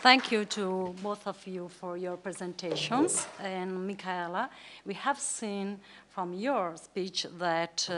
Thank you to both of you for your presentations. And Micaela, we have seen from your speech that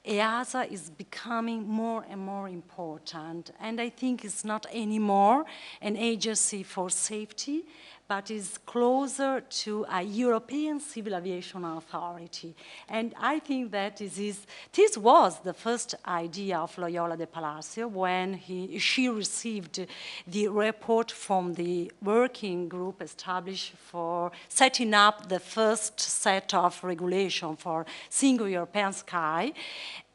EASA is becoming more and more important. And I think it's not anymore an agency for safety, but is closer to a European Civil Aviation Authority. And I think that this was the first idea of Loyola de Palacio when she received the report from the working group established for setting up the first set of regulation for single European sky.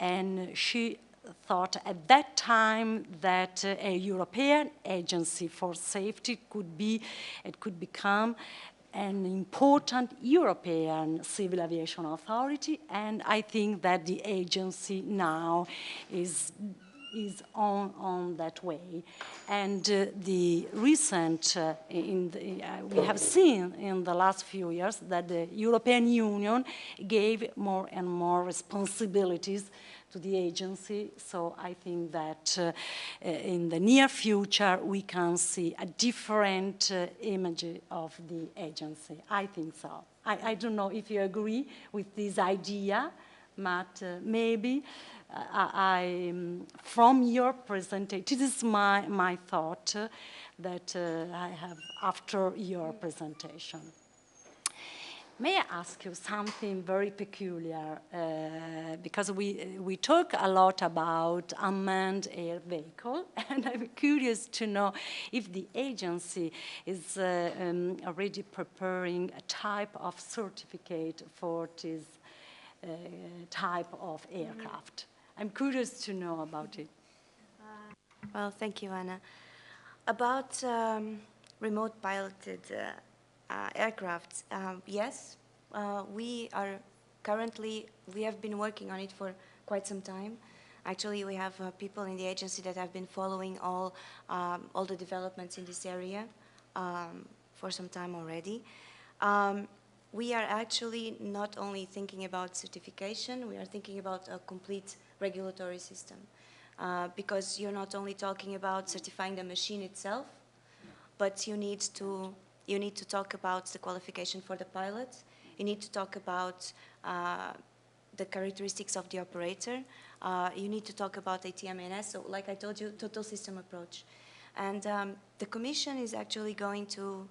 And she thought at that time that a European agency for safety could become an important European civil aviation authority, and I think that the agency now is on that way. And the recent, we have seen in the last few years that the European Union gave more and more responsibilities to the agency, so I think that in the near future we can see a different image of the agency. I think so. I don't know if you agree with this idea, but maybe from your presentation, this is my thought that I have after your presentation. May I ask you something very peculiar? Because we talk a lot about unmanned air vehicle, and I'm curious to know if the agency is already preparing a type of certificate for this type of aircraft. I'm curious to know about it. Well, thank you, Anna. About remote piloted aircraft, yes, we have been working on it for quite some time. Actually, we have people in the agency that have been following all the developments in this area for some time already. We are actually not only thinking about certification, we are thinking about a complete regulatory system. Because you're not only talking about certifying the machine itself, but you need to talk about the qualification for the pilot. You need to talk about the characteristics of the operator. You need to talk about ATM&S. So like I told you, total system approach. And the Commission is actually going to,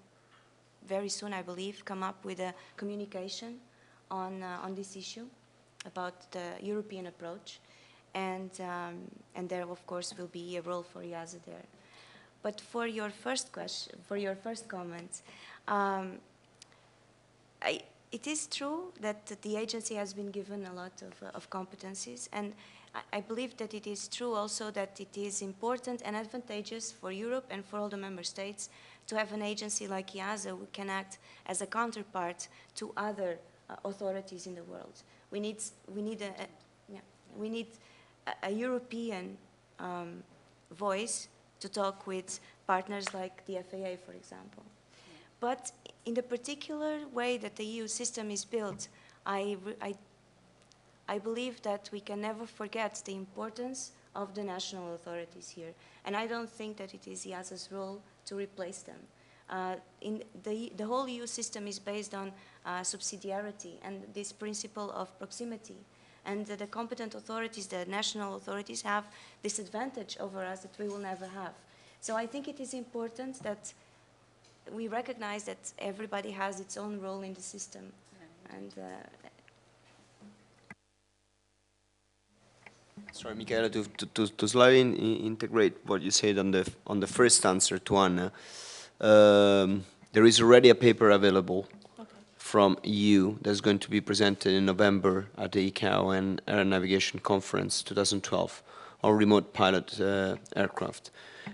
very soon I believe, come up with a communication on this issue about the European approach. And there, of course, will be a role for EASA there. But for your first question, for your first comment, it is true that the agency has been given a lot of competencies, and I believe that it is true also that it is important and advantageous for Europe and for all the member states to have an agency like EASA who can act as a counterpart to other authorities in the world. We need a European voice to talk with partners like the FAA, for example. But in the particular way that the EU system is built, I believe that we can never forget the importance of the national authorities here. And I don't think that it is EASA's role to replace them. The whole EU system is based on subsidiarity and this principle of proximity. And the competent authorities, the national authorities, have this advantage over us that we will never have. So I think it is important that we recognize that everybody has its own role in the system. And sorry, Micaela, to slightly integrate what you said on the first answer to Anna, there is already a paper available from EU that's going to be presented in November at the ICAO and Air Navigation Conference 2012 on remote pilot aircraft.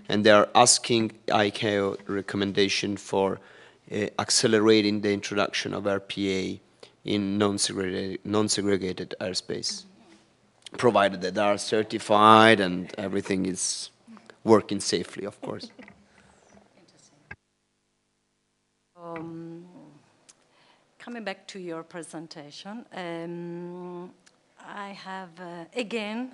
And they are asking ICAO recommendation for accelerating the introduction of RPA in non-segregated airspace, provided that they are certified and everything is working safely, of course. Coming back to your presentation, I have again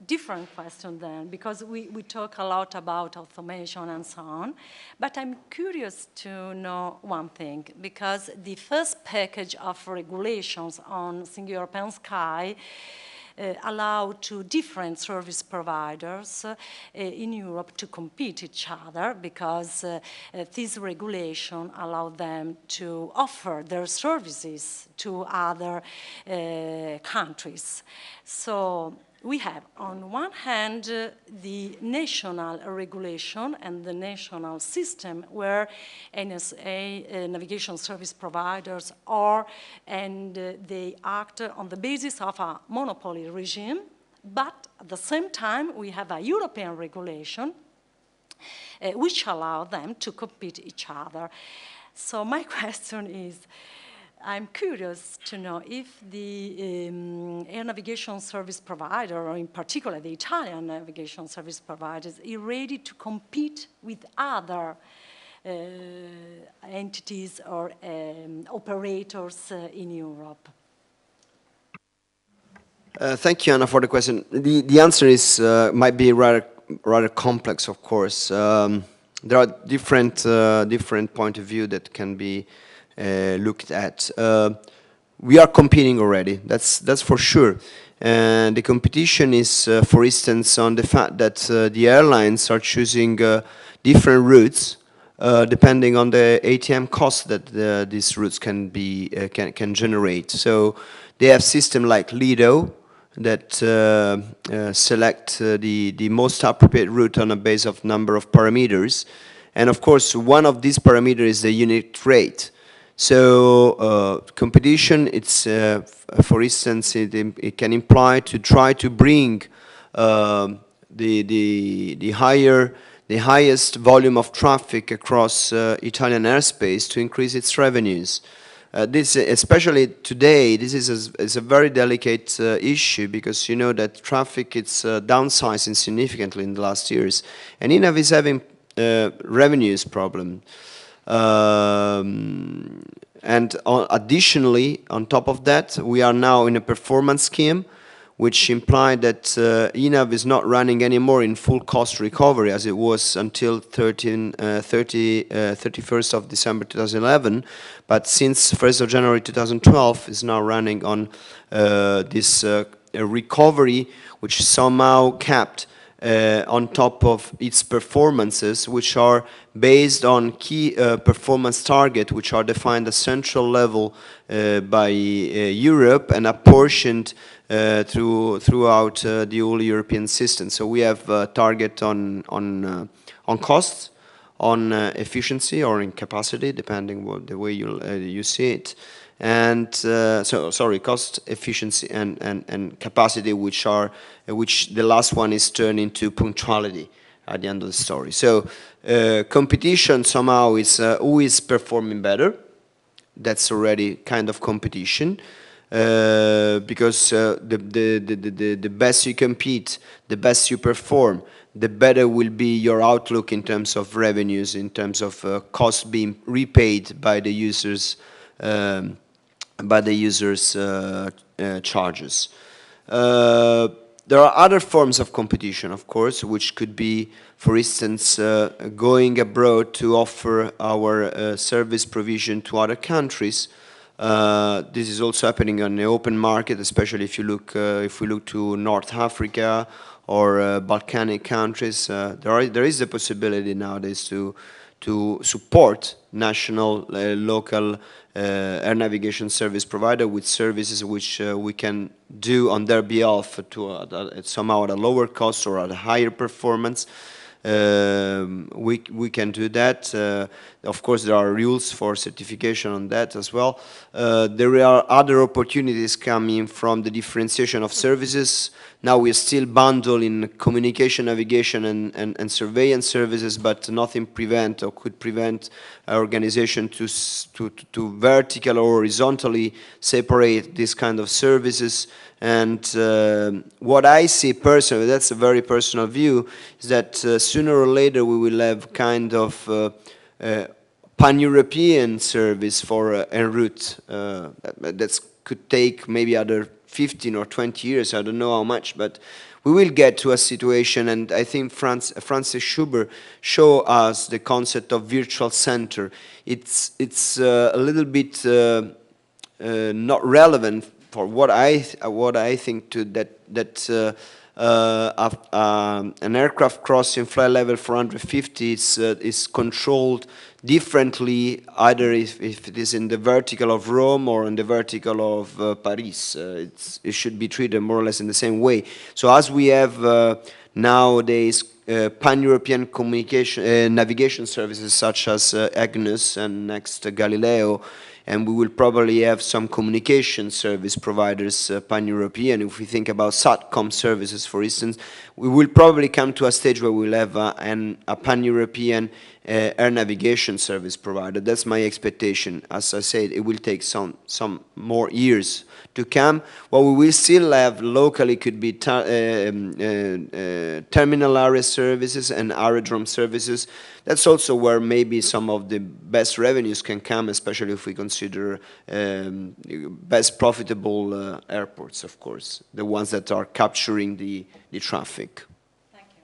different question then, because we talk a lot about automation and so on, but I'm curious to know one thing, because the first package of regulations on Single European Sky allow to different service providers in Europe to compete each other, because this regulation allow them to offer their services to other countries. So we have, on one hand, the national regulation and the national system where NSA, navigation service providers, are, and they act on the basis of a monopoly regime. But at the same time, we have a European regulation which allow them to compete each other. So my question is, I'm curious to know if the air navigation service provider, or in particular the Italian navigation service providers, is ready to compete with other entities or operators in Europe. Thank you, Anna, for the question. The answer is might be rather complex, of course. There are different point of view that can be looked at. We are competing already, that's for sure. And the competition is, for instance, on the fact that the airlines are choosing different routes depending on the ATM cost that these routes can generate. So they have systems like Lido that select the most appropriate route on a base of number of parameters. And of course, one of these parameters is the unit rate. So competition, it's for instance, it can imply to try to bring the highest volume of traffic across Italian airspace to increase its revenues. This, especially today, this is a very delicate issue, because you know that traffic is downsizing significantly in the last years, and ENAV is having revenues problem. And additionally, on top of that, we are now in a performance scheme, which implied that ENAV is not running anymore in full cost recovery as it was until 31st of December 2011, but since 1st of January 2012 is now running on this recovery, which somehow capped on top of its performances, which are based on key performance targets, which are defined at central level by Europe and apportioned throughout the whole European system. So we have a target on costs, on efficiency, or in capacity, depending on the way you see it. And cost, efficiency, and capacity, which the last one is turned into punctuality at the end of the story. So competition somehow is who is performing better. That's already kind of competition, because the best you compete, the best you perform, the better will be your outlook in terms of revenues, in terms of costs being repaid by the users. Charges. There are other forms of competition, of course, which could be, for instance, going abroad to offer our service provision to other countries. This is also happening on the open market, especially if we look to North Africa or Balkanic countries. There is the possibility nowadays to support national, local air navigation service provider with services which we can do on their behalf somehow at a lower cost or at a higher performance. We can do that. Of course, there are rules for certification on that as well. There are other opportunities coming from the differentiation of services. Now we are still bundled in communication, navigation, and surveillance services, but nothing prevent or could prevent our organization to vertical or horizontally separate this kind of services. And what I see personally, that's a very personal view, is that sooner or later we will have kind of pan-European service for en route. That's could take maybe other 15 or 20 years, I don't know how much, but we will get to a situation, and I think Francis Schubert showed us the concept of virtual center. It's a little bit not relevant for what I think to that an aircraft crossing flight level 450 is controlled differently, either if it is in the vertical of Rome or in the vertical of Paris. It should be treated more or less in the same way. So as we have nowadays pan-European communication navigation services such as Agnes and next Galileo, and we will probably have some communication service providers pan-European. If we think about SATCOM services, for instance, we will probably come to a stage where we'll have a pan-European air navigation service provider. That's my expectation. As I said, it will take some more years to come. What we will still have locally could be terminal area services and aerodrome services. That's also where maybe some of the best revenues can come, especially if we consider best profitable airports, of course, the ones that are capturing the traffic. Thank you.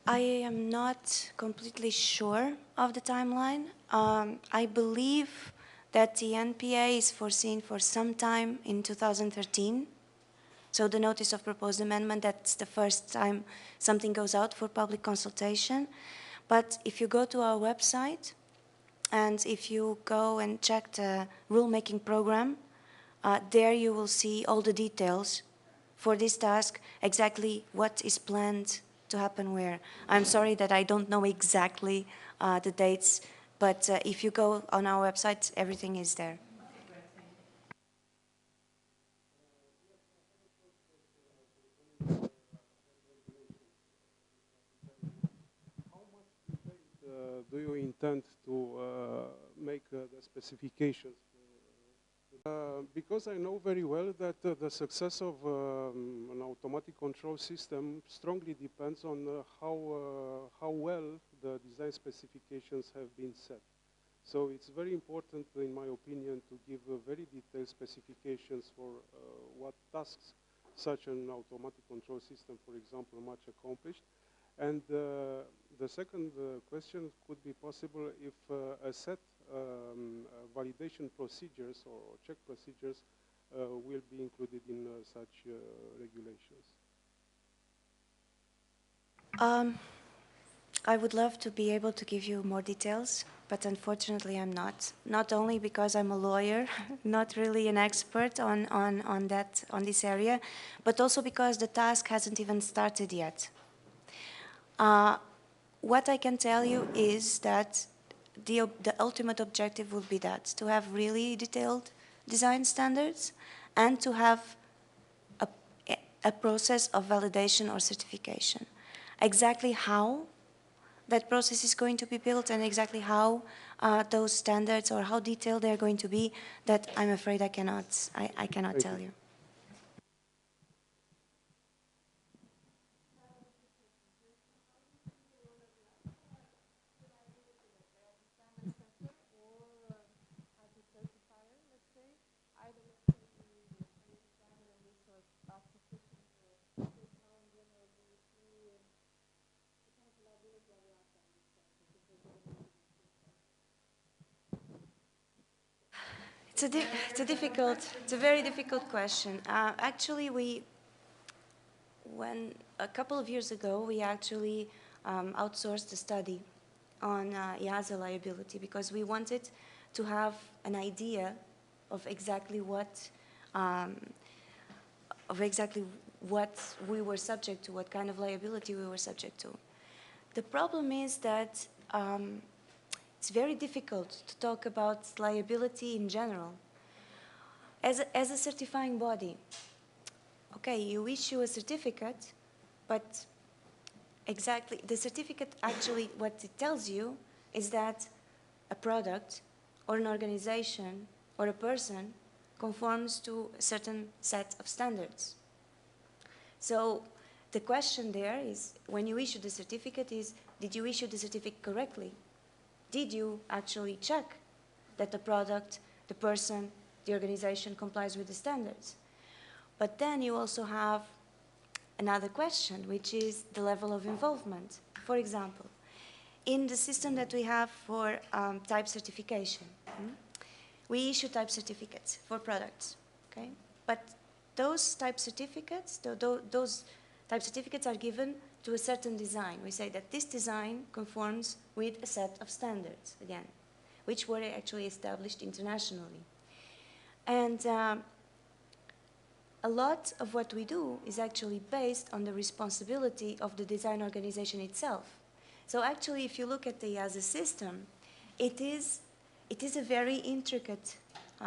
I am not completely sure of the timeline. I believe that the NPA is foreseen for some time in 2013. So the notice of proposed amendment, that's the first time something goes out for public consultation. But if you go to our website, and if you go and check the rulemaking program, there you will see all the details for this task, exactly what is planned to happen where. I'm sorry that I don't know exactly the dates, but if you go on our website, everything is there. Do you intend to make the specifications? Because I know very well that the success of an automatic control system strongly depends on how well the design specifications have been set. So it's very important, in my opinion, to give very detailed specifications for what tasks such an automatic control system, for example, much accomplished. And the second question could be possible if a set validation procedures or check procedures will be included in such regulations. I would love to be able to give you more details, but unfortunately I'm not. Not only because I'm a lawyer, not really an expert on this area, but also because the task hasn't even started yet. What I can tell you is that the ultimate objective would be that, to have really detailed design standards and to have a process of validation or certification. Exactly how that process is going to be built and exactly how those standards or how detailed they're going to be, that I'm afraid I cannot tell you. It's a very difficult question. Actually, a couple of years ago, we actually outsourced a study on EASA liability because we wanted to have an idea of exactly what we were subject to, what kind of liability we were subject to. The problem is that it's very difficult to talk about liability in general. As a certifying body, okay, you issue a certificate, but exactly, the certificate actually, what it tells you is that a product or an organization or a person conforms to a certain set of standards. So the question there is, when you issue the certificate is, did you issue the certificate correctly? Did you actually check that the product, the person, the organization complies with the standards? But then you also have another question, which is the level of involvement. For example, in the system that we have for type certification, we issue type certificates for products, okay? But those type certificates, those type certificates are given to a certain design. We say that this design conforms with a set of standards, again, which were actually established internationally. And a lot of what we do is actually based on the responsibility of the design organization itself. So actually, if you look at the EASA system, it is a very intricate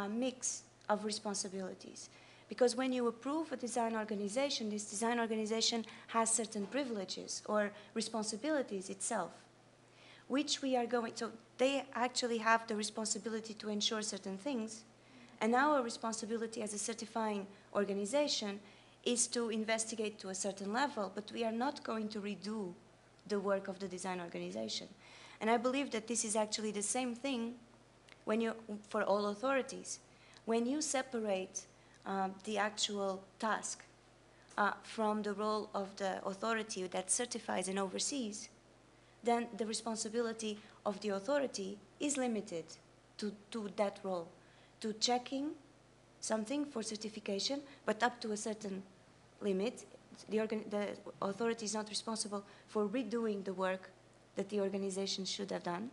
mix of responsibilities. Because when you approve a design organization, this design organization has certain privileges or responsibilities itself, which we are going to, they actually have the responsibility to ensure certain things, and our responsibility as a certifying organization is to investigate to a certain level, but we are not going to redo the work of the design organization. And I believe that this is actually the same thing when you, for all authorities. When you separate the actual task from the role of the authority that certifies and oversees, then the responsibility of the authority is limited to that role, to checking something for certification, but up to a certain limit. The authority is not responsible for redoing the work that the organization should have done,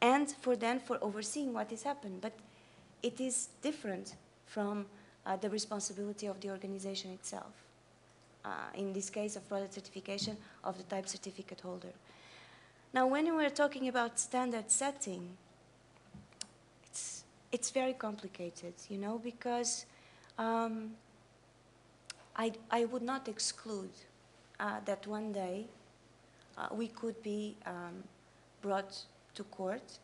and for overseeing what has happened. But it is different from the responsibility of the organization itself. In this case of product certification of the type certificate holder. Now, when we're talking about standard setting, it's very complicated, you know, because I would not exclude that one day we could be brought to court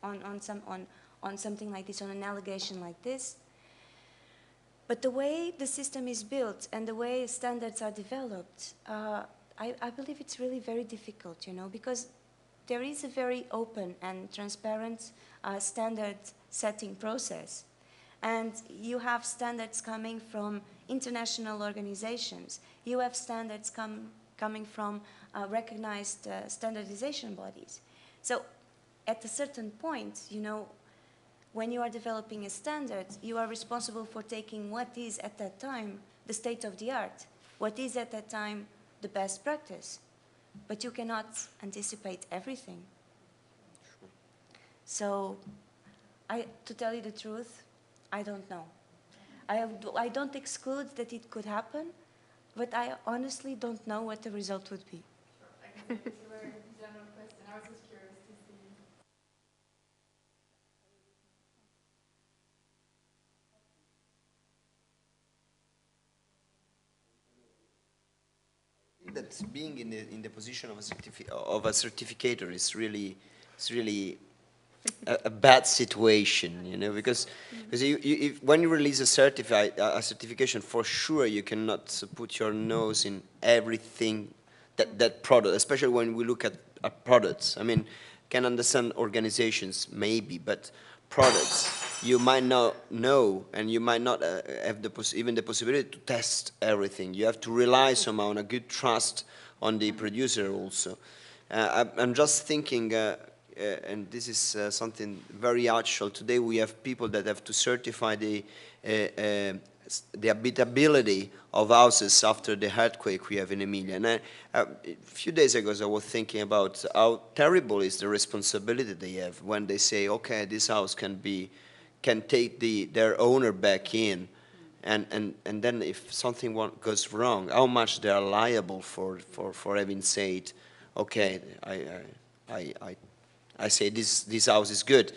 on something like this, on an allegation like this. But the way the system is built and the way standards are developed, I believe it's really very difficult, you know, because there is a very open and transparent standard setting process. And you have standards coming from international organizations. You have standards coming from recognized standardization bodies. So at a certain point, you know, when you are developing a standard, you are responsible for taking what is at that time the state of the art, what is at that time the best practice. But you cannot anticipate everything. Sure. So, to tell you the truth, I don't know. I don't exclude that it could happen, but I honestly don't know what the result would be. Sure. I can make a very general question. I was just curious to see. That being in the position of a certificator is really a bad situation, you know, because when you release a certification, for sure you cannot put your nose in everything that product, especially when we look at products. I mean, can understand organizations maybe, but products you might not know, and you might not have even the possibility to test everything. You have to rely somehow on a good trust on the producer also. I'm just thinking, and this is something very actual. Today we have people that have to certify the habitability of houses after the earthquake we have in Emilia. And a few days ago I was thinking about how terrible is the responsibility they have when they say, okay, this house can take their owner back in, and then if something goes wrong, how much they are liable for having said, okay, I say this house is good.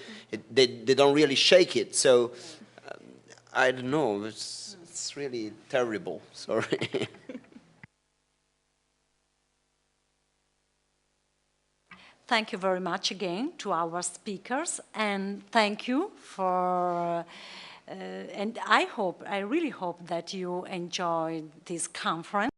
They don't really shake it, so I don't know. It's really terrible. Sorry. Thank you very much again to our speakers, and thank you for, and I really hope that you enjoyed this conference.